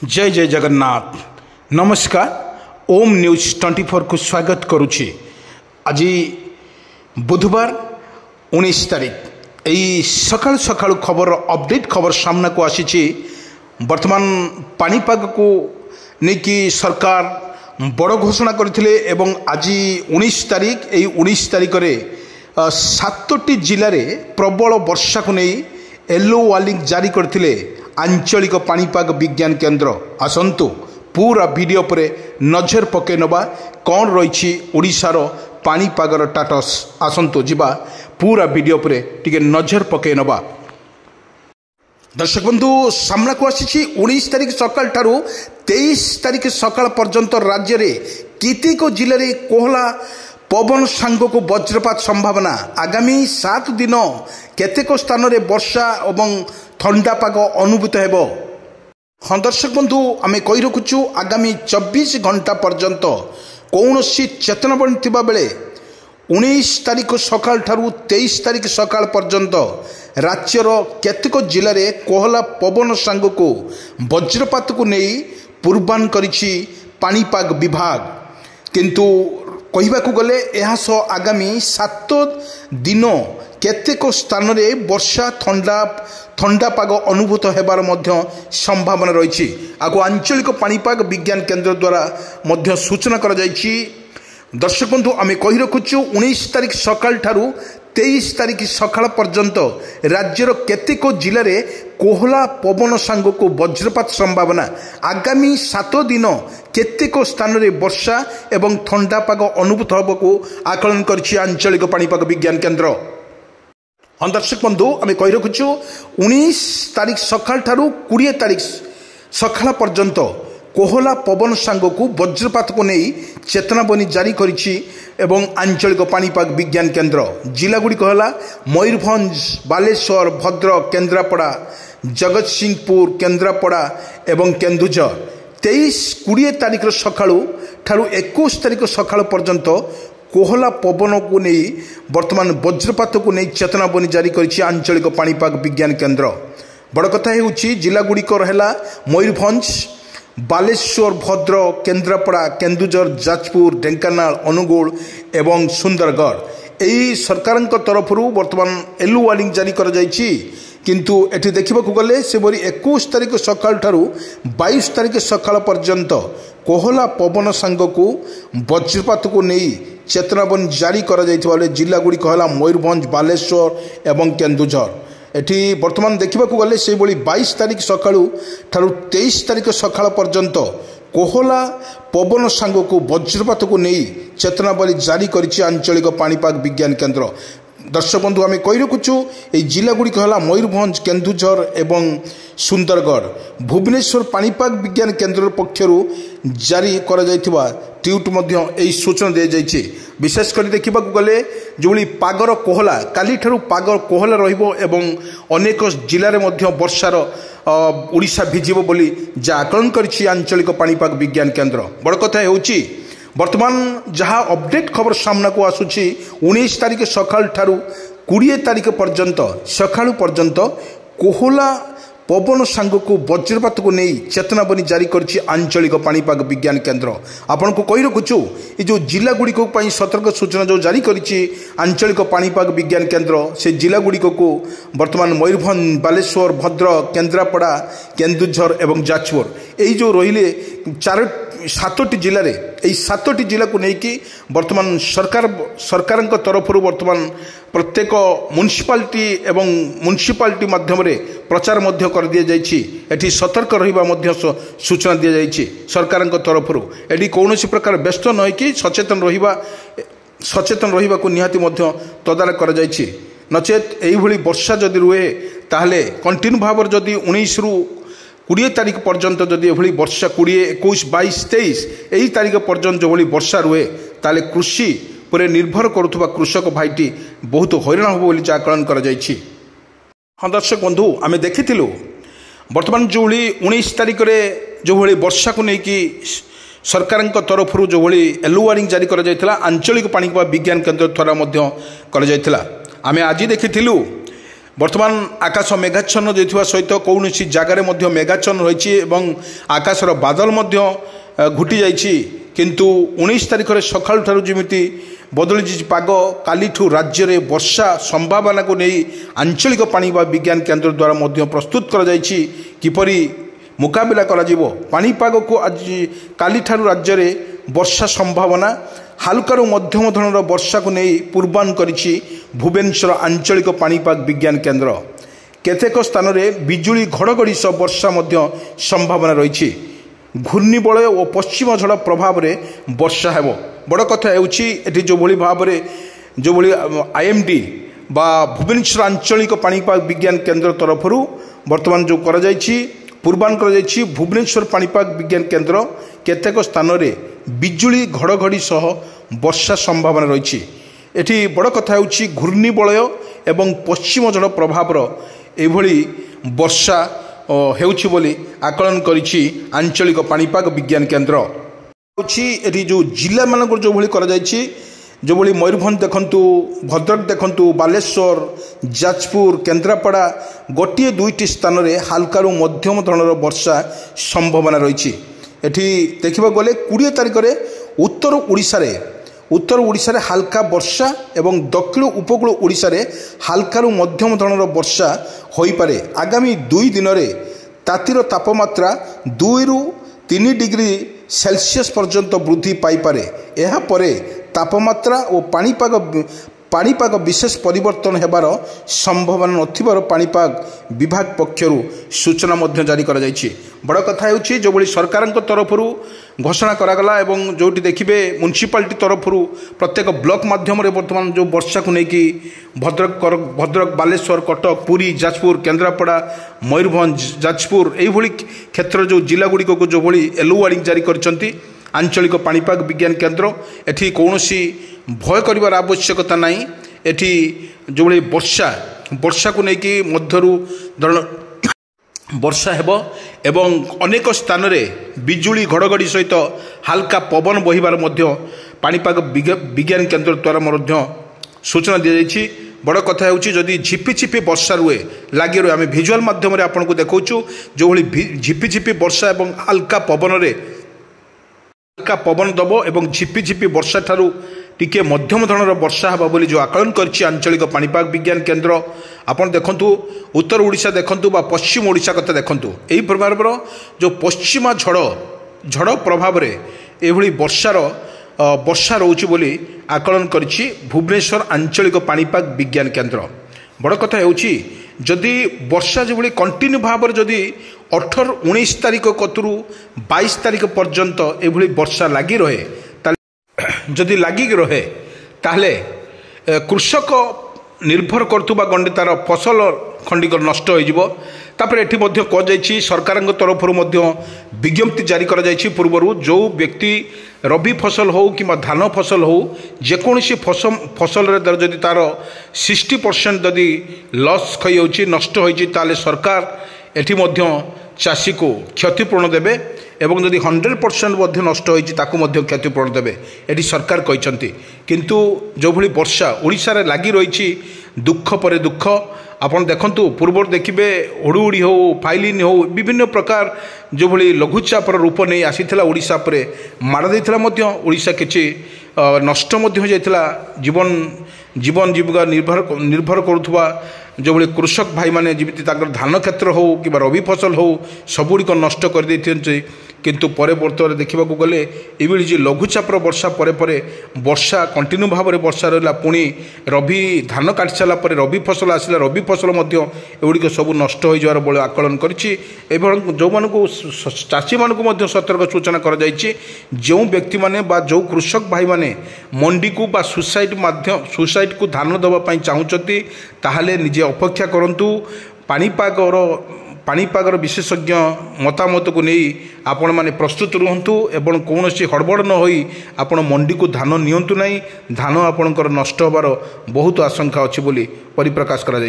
जय जय जगन्नाथ। नमस्कार। ओम न्यूज 24 को स्वागत करुछि। आज बुधवार 19 तारीख यही सकाल सकाल खबर अपडेट खबर सामना को आसी। वर्तमान पानीपाग को लेकिन सरकार बड़ घोषणा करथिले एवं आज 19 तारीख यही 19 तारीख रे 7टी जिले में प्रबल वर्षा को नहीं येलो वार्निंग जारी करथिले आंचलिक पानीपाग विज्ञान केन्द्र। आसंतु पूरा वीडियो पर नजर पके नबा कौन रही ओडिशार पानीपागर टाटस। आसंतु जिबा पूरा वीडियो पर टिके नजर पके नबा। दर्शक बंधु सामना को आसी 19 तारीख सकाल ठारू 23 तारीख सकाल पर्यंत राज्य रे केतेक जिले में कोहला पवन सांग को वज्रपात संभावना। आगामी 7 दिन केतेक स्थान रे वर्षा एवं ठंडा पाग अनुभूत हेबो। हाँ दर्शक बंधु आम कही रखुचु आगामी 24 घंटा पर्यंत कौन चेतना बनी बेले 19 तारीख सकाल ठारू 23 तारीख सकाल पर्यंत राज्यर केतेक जिले में कोहला पवन सांग को वज्रपात को नहीं पूर्वान करिछि पानीपाग विभाग। किंतु कहवाकू गले यह सह आगामी 7 दिन केतेक स्थान रे वर्षा ठंडा पाग अनुभूत हेबार मध्य संभावना रही। आगु आंचलिक पानीपाग विज्ञान केन्द्र द्वारा मध्य सूचना करा जायछि। दर्शक बंधु आम कही रखुचु 19 तारीख सकाल ठारू 23 तारीख सकाल पर्यंत राज्यर केतेक जिले में कोहला पवन सांग को वज्रपात संभावना। आगामी 7 दिन केतेक स्थान रे वर्षा एवं ठंडा पाग अनुभूत होबको आकलन करछि आंचलिक पानीपाग विज्ञान केन्द्र। हाँ दर्शक बंधु आम कही रखुचु 19 तारीख सकाल ठारू 20 तारीख सकाल पर्यंत कोहला पवन सांग को वज्रपात को नहीं चेतावनी जारी करिछि एवं आंचलिक पानीपाग विज्ञान केन्द्र। जिला गुड़िक है मयूरभंज, बालेश्वर, भद्रक, केन्द्रापड़ा, जगतसिंहपुर, केन्द्रापड़ा एवं केन्दुझर। 23-20 तारीख सकाळू ठारू 21 तारीख सकाळ पर्यंत कोहला पवन को नहीं वर्तमान वज्रपात को नहीं चेतावनी जारी करिछि आंचलिक पानीपाग विज्ञान केन्द्र। बड़ कथा हेउछि जिला गुड़िक है मयूरभंज, बालेश्वर, भद्रक, केन्द्रापड़ा, केन्दुझर, जाजपुर, ढेंकानाल, अनुगुल एवं सुंदरगढ़। यही सरकार तरफ वर्तमान येलो वार्निंग जारी कर जायछि। किंतु एठी देखा गले से 21 तारीख सकाल ठारू 22 तारीख सकाल पर्यंत कोहला पवन सांग को वज्रपात को नहीं चेतावनी जारी कर जिला गुड़िक है मयूरभंज, बालेश्वर एवं केन्दुझर। एठी वर्तमान देखा गले से 22 तारीख सकाळू ठारू 23 तारीख सकाल पर्यंत कोहला पवन सांग को वज्रपात को नहीं चेतावनी जारी करिछि आंचलिक पानीपाग विज्ञान केन्द्र। दर्शक बंधु आम कही रखुचु ये जिला गुड़िक है मयूरभंज, केन्दुझर एवं सुंदरगढ़। भुवनेश्वर पानीपाग विज्ञान केन्द्र पक्षर जारी करा जायथिबा ट्वीट मध्य यही सूचना दी जाइए। विशेषकर देखा गले जो पागर कोहला काली ठारू पागर कोहला रहिबो एवं अनेक जिले में वर्षार ओडिशा भिजिबो बोली जा आकलन करिछि आंचलिक पानीपाग विज्ञान केन्द्र। बड़ कथा हेउछि वर्तमान जहाँ अपडेट खबर सामना को आसुछि 19 तारीख सकाल ठारू 20 तारीख पर्यंत सकाळू पर्यंत कोहला पवन सांग को वज्रपात को नहीं चेतावनी जारी करिछि आंचलिक पानीपाग विज्ञान केन्द्र। आपन को कही रखुचु ये जो जिला गुड़िक सतर्क सूचना जो जारी करिछि आंचलिक पानीपाग विज्ञान केन्द्र से जिला गुड़िक को वर्तमान मयूरभंज, बालेश्वर, भद्रक, केन्द्रापड़ा, केन्दुझर एवं जाजपुर यही जो रहिले 7टी जिले में यही 7टी जिला को लेकिन वर्तमान सरकार तरफ वर्तमान प्रत्येक म्युनिसिपालिटी एवं म्युनिसिपालिटी माध्यम प्रचार मध्य कर दि जाइछि। एठी सतर्क रहिबा मध्य सूचना दि जाइछि सरकार तरफ। एठी कौनसी प्रकार व्यस्त न कि सचेतन रहिबा को निहाती मध्य तदारक कर जाइछि। नचेत एही भली वर्षा जदि रुहे ताहले कंटिन्यू भाव जदि 19 रु 20 तारीख पर्यंत जदि एभली वर्षा 20, 21, 22, 23 यही तारीख पर्यंत जो वर्षा रुहे ताले कृषि पर निर्भर करुवा कृषक भाईटी बहुत हैरान हो बोली आकलन कर जाइछि। हाँ दर्शक बंधु आम देखिथिलु वर्तमान जो 19 तारीख रे जो वर्षा को लेकिन सरकार तरफ जो येलो वार्निंग जारी कर जायथिला आंचलिक पानीपाग विज्ञान केन्द्र द्वारा मध्य कर जायथिला। आम आज देखिथिलु बर्तमान आकाश मेघाच्छन्न देथिबा सहित कौनसी जगार मेघाच्छन्न रही आकाशर बादल घुटी जाइछि किंतु 19 तारिख में सकाळु ठारू जेमिति बदली जी पाग कालीठू राज्य में वर्षा संभावना को नहीं आंचलिक पाणीपाग विज्ञान केन्द्र द्वारा प्रस्तुत कर किपरि मुकाबला पाणीपाग को आज काली ठारू राज्य में वर्षा संभावना हालकारु मध्यम धरणर वर्षा को नहीं पूर्वानुमान करिछि भुवनेश्वर आंचलिक पाणीपाग विज्ञान केन्द्र। केतेक स्थान में बिजुली घड़घड़ी सह वर्षा संभावना रही घूर्णिबलय और पश्चिम झड़ प्रभाव में वर्षा हेब। बड़ कथा एठी जो भली भाव जो भली आईएमडी बा भुवनेश्वर आंचलिक पाणीपाग विज्ञान केन्द्र तरफ वर्तमान जो पूर्वानुमान कर भुवनेश्वर पाणीपाग विज्ञान केन्द्र केतेक स्थान में बिजुली घड़घड़ी सह वर्षा संभावना रही एठी बड़ कथा घूर्णिबलय एवं पश्चिम झड़ प्रभाव एभली वर्षा हेउछि बोली आकलन करिछि आंचलिक पाणीपाग विज्ञान केन्द्र। एठी जो जिला मानक जो भली करा जायछि जो भली मयूरभंज देखंतु भद्रक देखंतु बालेश्वर जाजपुर केन्द्रापड़ा गोटे दुईटी स्थान में हालकारु मध्यम धरणर वर्षा संभावना रही एठी देखा गले 20 तारिख में उत्तर ओडिशा रे हालका वर्षा एवं दक्षिण उपकूल ओडिशा रे हालकारु मध्यम धरणर वर्षा होई पारे। आगामी 2 दिन में तातीर तापमात्रा 2 रु 3 डिग्री सेल्सियस पर्यंत वृद्धि पाइपे। यह परे तापमात्रा और पाणीपाग विशेष परिवर्तन हेबार संभावना नथिबार पाणीपाग विभाग पक्षरु सूचना मध्य जारी करा जायछि। बड़ कथा हेउछि जो भली सरकार तरफ घोषणा करागला एवं जोटी देखिबे म्युनिसिपालिटी तरफ प्रत्येक ब्लॉक माध्यम रे वर्तमान जो वर्षा को लेकिन भद्रक बालेश्वर कटक पुरी जाजपुर केन्द्रापड़ा मयूरभंज जाजपुर यही क्षेत्र जो जिला गुड़िक को जो भली येलो वार्निंग जारी करछंती आंचलिक पाणीपाग विज्ञान केन्द्र। एठी कौनसी भय करिवार आवश्यकता नहीं। एठी जो भली वर्षा को लेकिन मध्यरु वर्षा हेब एवं अनेक स्थान में बिजुली घड़घड़ी सहित हालका पवन बहिबार पाणीपाग विज्ञान केन्द्र द्वारा सूचना दी जाइछि। बड़ कथा हेउछि जदि झिपिझिपि वर्षा रुए लगी रहे आम भिजुआल माध्यम आपको देखाऊँ जो भली झिपिझिपि वर्षा एवं हालका पवन दब एवं झिपिझिपि वर्षा ठारू टिके मध्यम धरणर वर्षा हेबा बोली जो आकलन करछि आंचलिक पाणीपाग विज्ञान केन्द्र। आपन देखंतु उत्तर ओडिशा देखंतु बा पश्चिम ओडिशा कथा देखंतु एही प्रकार जो पश्चिमा झड़ प्रभाव रे एभली वर्षा रोची बोली आकलन करछि भुवनेश्वर आंचलिक पाणीपाग विज्ञान केन्द्र। बड़ कथा हेउछि जदि वर्षा जो भली कंटिन्यू भाव में जदि 18-19 तारिख कतरू 22 तारिख पर्यंत एभली वर्षा लगी रहे जदि लगी रहे ताहले कृषक निर्भर करथुबा गंडे तार फसल खंडिक नष्ट हो तापर एठी मध्य कह जाइछि सरकार तरफ विज्ञप्ति जारी करा जाइछि पूर्वरु जो व्यक्ति रबी फसल हो कि धान फसल हो जेकोसी फसल जदि तार 60% जदि लॉस खई होछि नष्ट होछि ताले सरकार एठी मध्य चाषी को क्षतिपूर्ण देबे एवं जदि 100% नष्ट होछि ताकू मध्य क्षतिपूर्ण देबे एठी सरकार कहिसंती। किंतु जो भली वर्षा ओडिशा रे लागि रहिछि दुख परे दुख आपन देखंतु पूर्व देखिबे हुडुहुडी हो फाइलिन हो विभिन्न प्रकार जो भली लघुचापर रूप नहीं आसीथिला ओडिशा परे मार देथिला मध्य ओडिशा किछि नष्ट मध्य हो जाइथिला जीवन जीविका निर्भर करुथुवा जो भली कृषक भाई माने जीवित धान क्षेत्र हो कि रबी फसल हो सबुड़िक नष्ट कर देते किंतु परे बर्तमान देखा गले ये जो लघुचापर वर्षा परे वर्षा कंटिन्यू भाव में वर्षा रहा पुणी रबी धान काटी सारापर रबी फसल आसला रबी फसल एगुड़िक सब नष्ट हो जावर बड़े आकलन करिछि। जो मानू चाषी मानू सतर्क सूचना कर जो व्यक्ति माने बा जो कृषक भाई माने मंडी को बा सुसाइड को धान देवाई चाहूँगी ताहले निजे अपेक्षा करंतु पाणीपागर विशेषज्ञ मतामत को नहीं आपण माने प्रस्तुत रुहंतु एवं कौन हड़बड़ न होई आपण मंडी को धान नियंतु नहीं धान आपणकर नष्ट होबार बहुत आशंका अच्छी बोली परिप्रकाश करा।